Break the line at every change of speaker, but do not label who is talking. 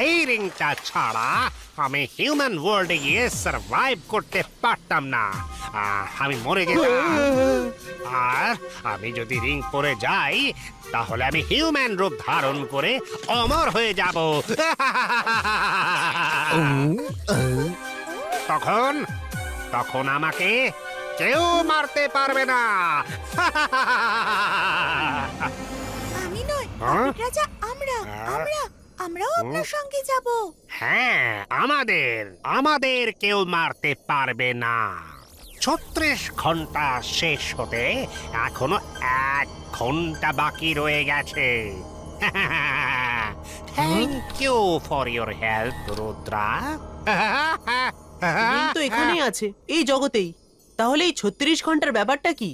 এই রিংটা ছাড়া আমি হিউম্যান ওয়ার্ল্ডে গিয়ে সার্ভাইভ করতে পারতাম না। আমি মরে যেতাম। আর আমি যদি রিং পরে যাই তাহলে আমি হিউম্যান রূপ ধারণ করে অমর হয়ে যাব। তখন তখন আমাকে কেউ মারতে পারবে না।
আমি নয়,
হ্যাঁ?
রাজা, আমরাও আপনার সঙ্গে যাব।
হ্যাঁ, আমাদের কেউ মারতে পারবে না। 36 ঘন্টা শেষ হতে এখনো 1 ঘন্টা বাকি রয়ে গেছে। Thank you for your help, Rudra.
Ring তো এখানেই আছে, এই জগতেই। তাহলে এই 36 ঘন্টার ব্যাপারটা কি?